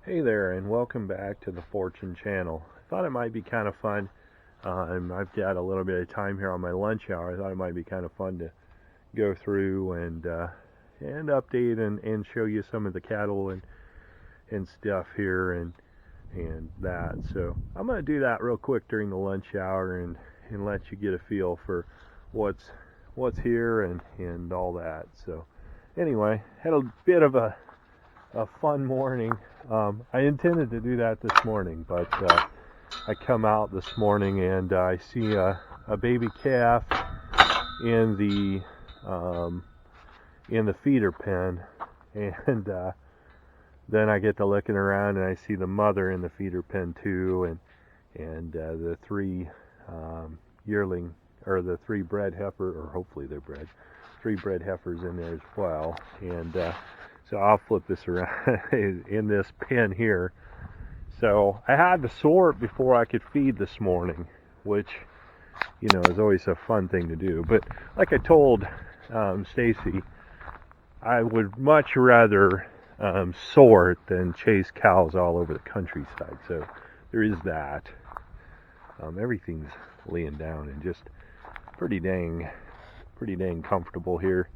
Hey there, and welcome back to the Fortune Channel. I thought it might be kind of fun, and I've got a little bit of time here on my lunch hour. I thought it might be kind of fun to go through and update and show you some of the cattle and stuff here and that. So I'm going to do that real quick during the lunch hour and let you get a feel for what's here and all that. So anyway, had a bit of a fun morning. I intended to do that this morning, but I come out this morning and I see a baby calf in the feeder pen, and then I get to looking around and I see the mother in the feeder pen too, and the three yearling or the three bred heifer, or hopefully they're bred, three bred heifers in there as well, and so I'll flip this around in this pen here. So I had to sort before I could feed this morning, which, is always a fun thing to do. But like I told Stacy, I would much rather sort than chase cows all over the countryside. So there is that. Everything's laying down and just pretty dang comfortable here.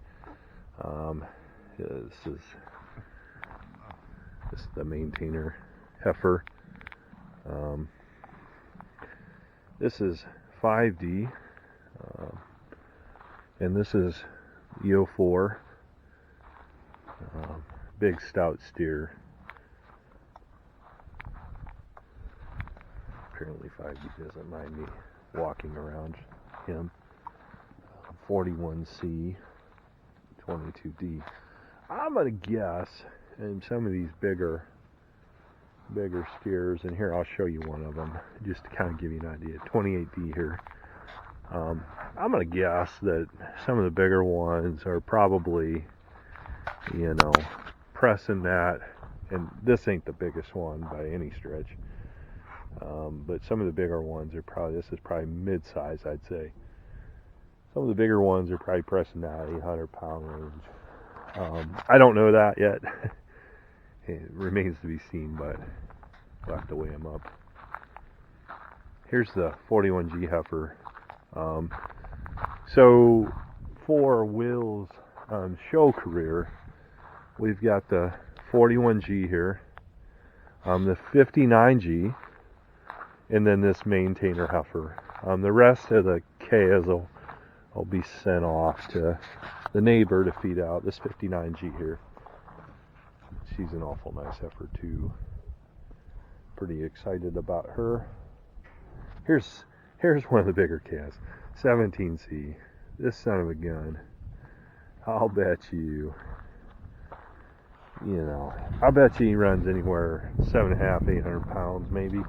This is the maintainer heifer. This is 5D, and this is EO4, big stout steer. Apparently 5D doesn't mind me walking around him. 41C, 22D. I'm gonna guess, and some of these bigger steers, and here I'll show you one of them just to kind of give you an idea. 28D here. I'm gonna guess that some of the bigger ones are probably, pressing that, and this ain't the biggest one by any stretch, but some of the bigger ones are this is probably mid-size, I'd say. Some of the bigger ones are probably pressing that 800-pound range. I don't know that yet. It remains to be seen, but we'll have to weigh them up. Here's the 41G heifer. So for Will's show career, we've got the 41G here, the 59G, and then this maintainer heifer. The rest of the calves will be sent off to the neighbor to feed out. This 59G here, she's an awful nice heifer too. Pretty excited about her. Here's one of the bigger calves, 17C. This son of a gun, I'll bet you, I bet you he runs anywhere 7.5, 800 pounds maybe.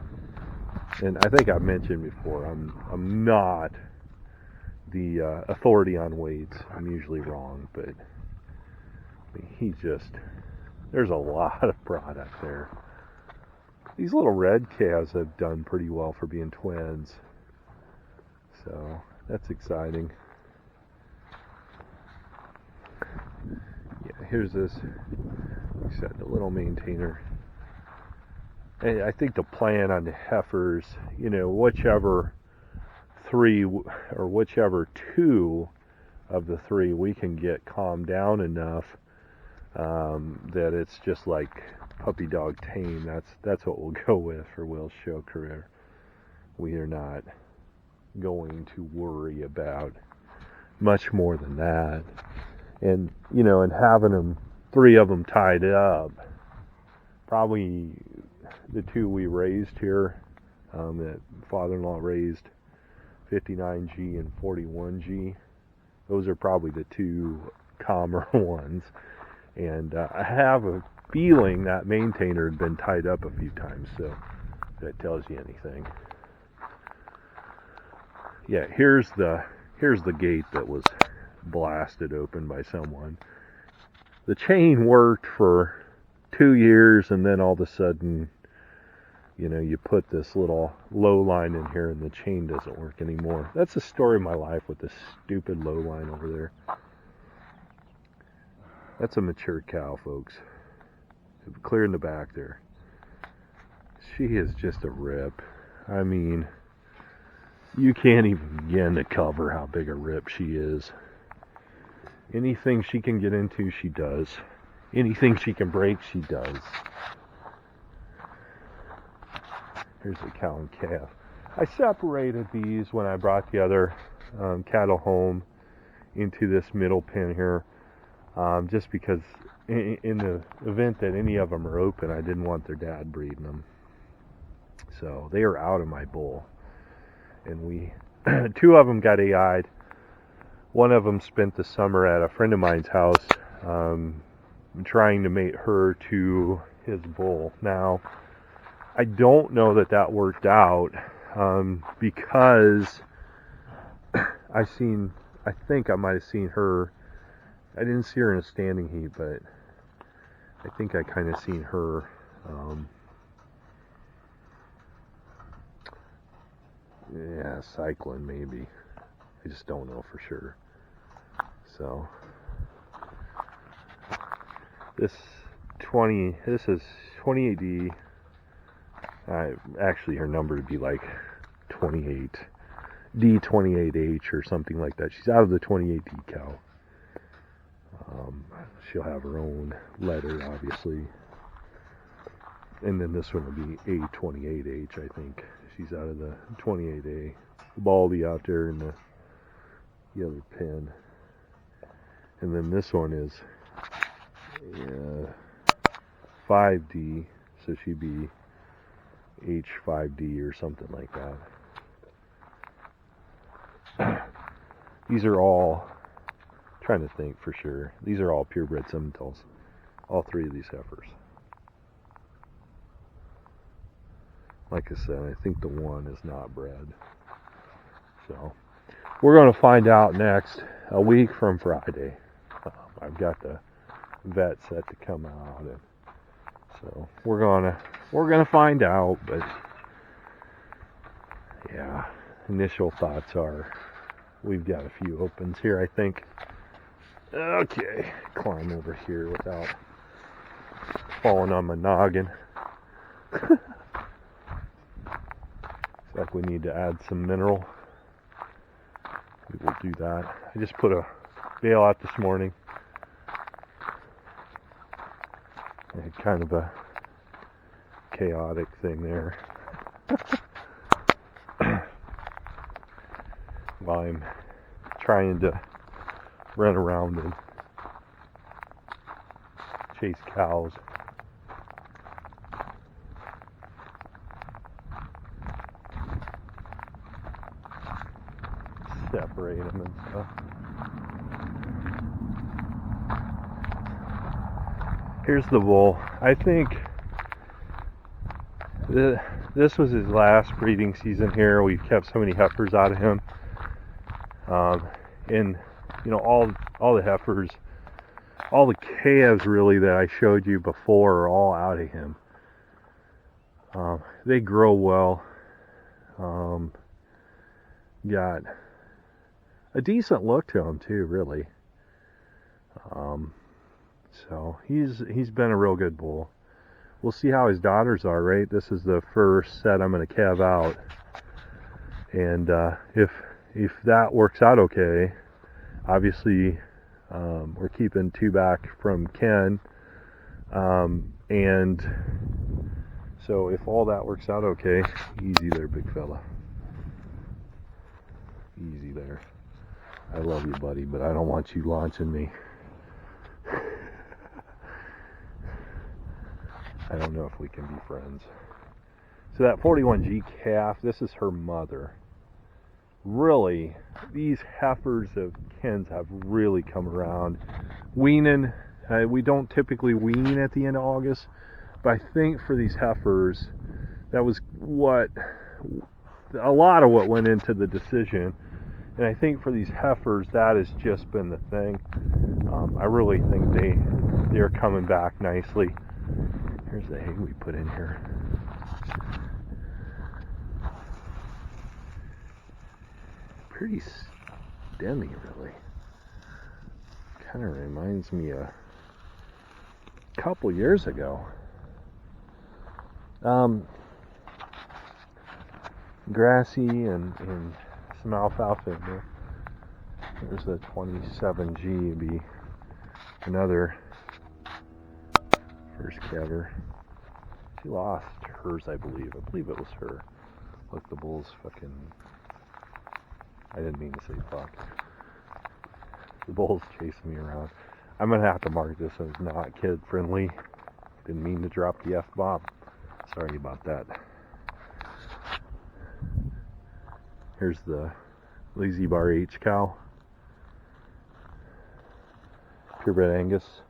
And I think I've mentioned before, I'm not the authority on weights. I'm usually wrong, but there's a lot of product there. These little red calves have done pretty well for being twins, so that's exciting. Yeah, here's this, like I said, the little maintainer. And I think the plan on the heifers, whichever three or whichever two of the three we can get calmed down enough that it's just like puppy dog tame. That's what we'll go with for Will's show career. We are not going to worry about much more than that. And and having three of them tied up, probably the two we raised here, that father-in-law raised, 59G and 41G. Those are probably the two calmer ones. And I have a feeling that maintainer had been tied up a few times, so if that tells you anything. Yeah, here's the gate that was blasted open by someone. The chain worked for 2 years, and then all of a sudden, you put this little low line in here and the chain doesn't work anymore. That's the story of my life with this stupid low line over there. That's a mature cow, folks. Clear in the back there. she is just a rip. I mean, you can't even begin to cover how big a rip she is. Anything she can get into, she does. Anything she can break, she does. Here's the cow and calf. I separated these when I brought the other cattle home into this middle pen here, just because in the event that any of them are open, I didn't want their dad breeding them. So they are out of my bull. And we, two of them got AI'd. One of them spent the summer at a friend of mine's house, trying to mate her to his bull. Now, I don't know that that worked out, because I think I might have seen her. I didn't see her in a standing heat, but I think I kind of seen her, cycling maybe. I just don't know for sure. So this is 28D. Actually, her number would be like 28D28H or something like that. She's out of the 28D cow. She'll have her own letter, obviously. And then this one will be A28H, I think. She's out of the 28A. Baldy out there in the other pen. And then this one is 5D, so she'd be H5D or something like that. These are all, trying to think for sure, these are all purebred Simmentals. All three of these heifers. Like I said, I think the one is not bred. So, we're going to find out next, a week from Friday. I've got the vet set to come out, and so we're gonna find out. But yeah, initial thoughts are we've got a few opens here, I think. Okay, climb over here without falling on my noggin. Looks like we need to add some mineral. We will do that. I just put a bale out this morning. I had kind of a chaotic thing there. While I'm trying to run around and chase cows. Separate them and stuff. Here's the bull. I think this was his last breeding season here. We've kept so many heifers out of him. And you know, all the heifers, all the calves really that I showed you before are all out of him. They grow well. Got a decent look to him too, really. So he's been a real good bull. We'll see how his daughters are, right? This is the first set I'm going to calve out, and if that works out okay, obviously we're keeping two back from Ken, and so if all that works out okay, easy there, big fella. Easy there. I love you, buddy, but I don't want you launching me. I don't know if we can be friends. So that 41G calf, this is her mother. Really, these heifers of Ken's have really come around. Weaning, we don't typically wean at the end of August, but I think for these heifers, that was a lot of what went into the decision. And I think for these heifers, that has just been the thing. I really think they're coming back nicely. Here's the hay we put in here. Pretty stemmy, really. Kind of reminds me of a couple years ago. grassy and some alfalfa in there. There's a 27G, would be another first calver. She lost hers, I believe. I believe it was her. Look, the bull's fucking... I didn't mean to say fuck. The bull's chasing me around. I'm gonna have to mark this as not kid friendly. Didn't mean to drop the F-bomb. Sorry about that. Here's the Lazy Bar H cow. Purebred Angus.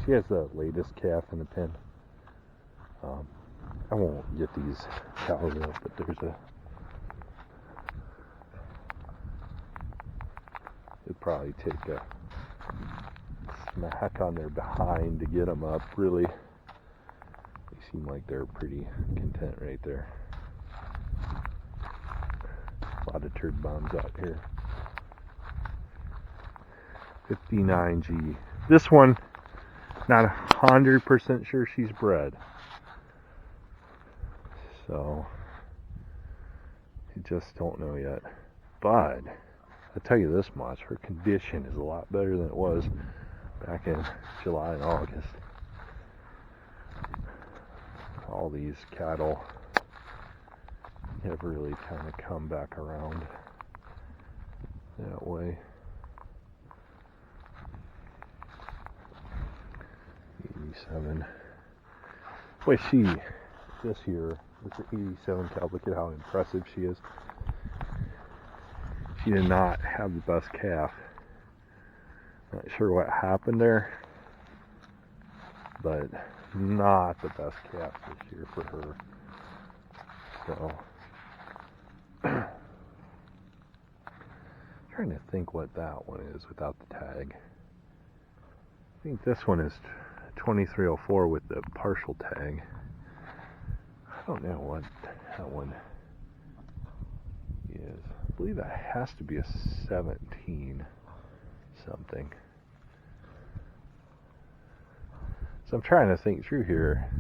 She has the latest calf in the pen. I won't get these cows up, but there's a... It'd probably take a smack on their behind to get them up. Really, they seem like they're pretty content right there. A lot of turd bombs out here. 59G. This one, not 100% sure she's bred. So, I just don't know yet. But, I'll tell you this much, her condition is a lot better than it was back in July and August. All these cattle have really kind of come back around that way. 87. Boy, this year, with the 87 cow, look at how impressive she is. She did not have the best calf. Not sure what happened there, but not the best calf this year for her. So, trying to think what that one is without the tag. I think this one is 2304 with the partial tag. I don't know what that one is. I believe that has to be a 17 something. So I'm trying to think through here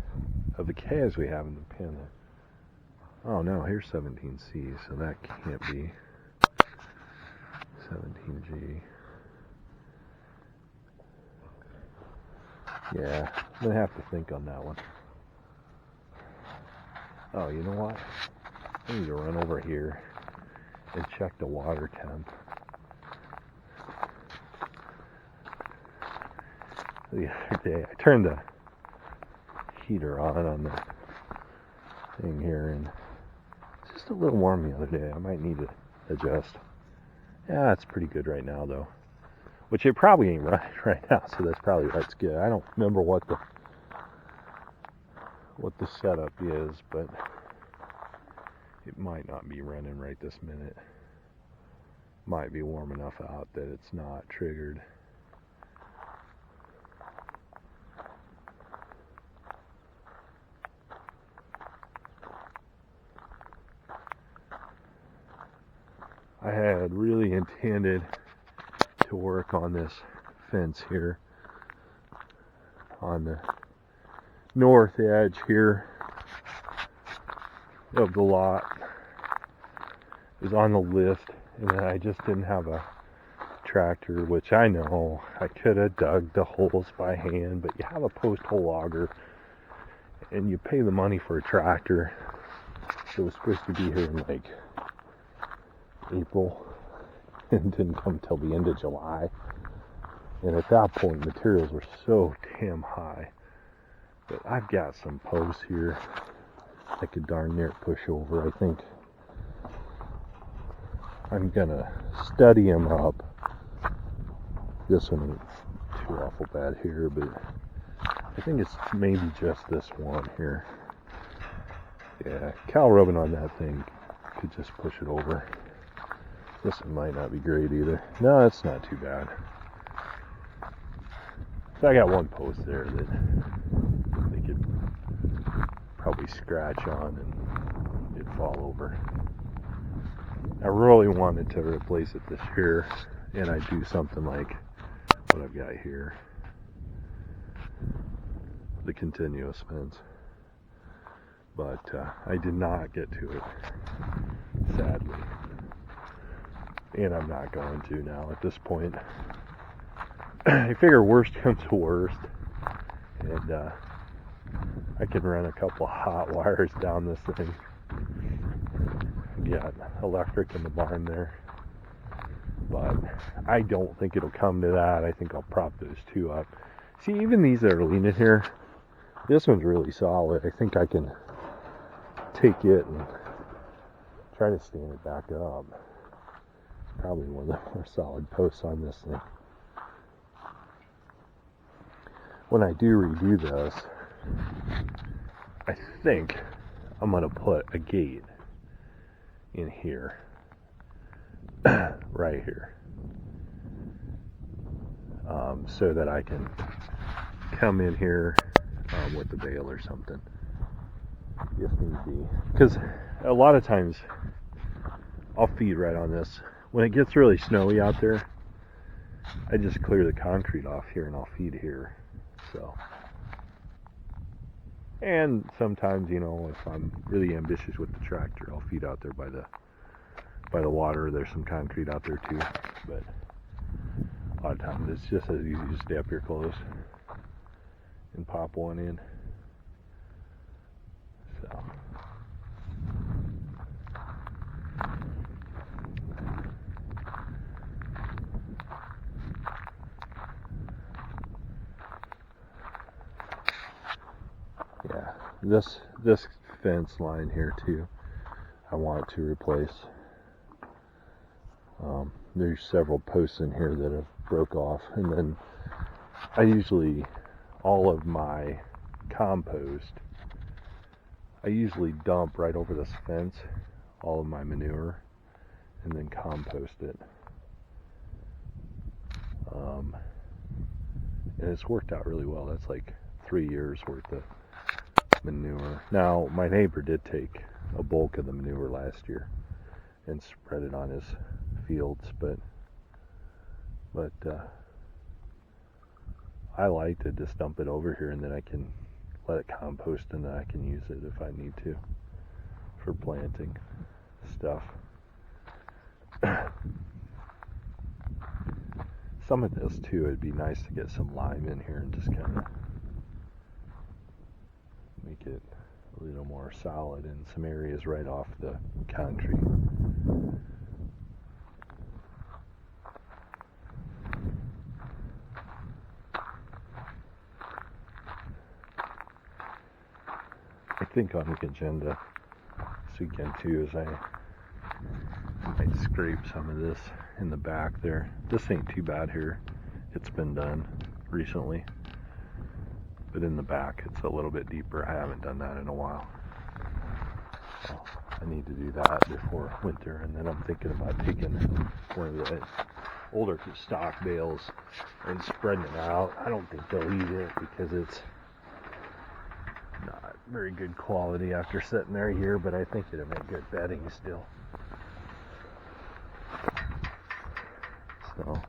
of the calves we have in the pen. Oh no, here's 17C, so that can't be 17G. Yeah, I'm gonna have to think on that one. Oh, you know what? I need to run over here and check the water temp. The other day, I turned the heater on the thing here, and it's just a little warm the other day. I might need to adjust. Yeah, it's pretty good right now, though. Which it probably ain't right now, so that's probably what's good. I don't remember what the setup is, but it might not be running right this minute. Might be warm enough out that it's not triggered. I had really intended to work on this fence here on the north edge here of the lot. It was on the list, and I just didn't have a tractor, which I know I could have dug the holes by hand, but you have a post hole auger and you pay the money for a tractor. It was supposed to be here in like April and didn't come till the end of July, and at that point materials were so damn high. But I've got some posts here I could darn near push over. I think I'm gonna study them up. This one ain't too awful bad here, but I think it's maybe just this one here. Yeah, cow rubbing on that thing could just push it over. This one might not be great either. No, it's not too bad. So I got one post there that they could probably scratch on and it'd fall over. I really wanted to replace it this year, and I'd do something like what I've got here. the continuous fence. But I did not get to it, sadly. And I'm not going to now at this point. I figure worst comes to worst. And I can run a couple hot wires down this thing. Got electric in the barn there. But I don't think it'll come to that. I think I'll prop those two up. See, even these that are leaning here, this one's really solid. I think I can take it and try to stand it back up. It's probably one of the more solid posts on this thing. When I do redo this, I think I'm going to put a gate in here. Right here. So that I can come in here with the bale or something if need be. Because a lot of times I'll feed right on this. When it gets really snowy out there, I just clear the concrete off here and I'll feed here. So, and sometimes, you know, if I'm really ambitious with the tractor, I'll feed out there by the water. There's some concrete out there too, but a lot of times it's just as easy to stay up here close and pop one in. So. Yeah, this fence line here too, I want to replace. There's several posts in here that have broke off, and then I usually, all of my compost, I usually dump right over this fence, all of my manure, and then compost it. And it's worked out really well. That's like 3 years worth of manure. Now, my neighbor did take a bulk of the manure last year and spread it on his fields, but I like to just dump it over here, and then I can let it compost, and then I can use it if I need to for planting stuff. Some of this too, it'd be nice to get some lime in here and just kind of make it a little more solid in some areas right off the concrete. I think on the agenda this weekend too is I might scrape some of this in the back there. This ain't too bad here. It's been done recently. But in the back it's a little bit deeper. I haven't done that in a while. So I need to do that before winter, and then I'm thinking about taking one of the older stock bales and spreading it out. I don't think they'll eat it because it's not very good quality after sitting there a year, but I think it'll make good bedding still. So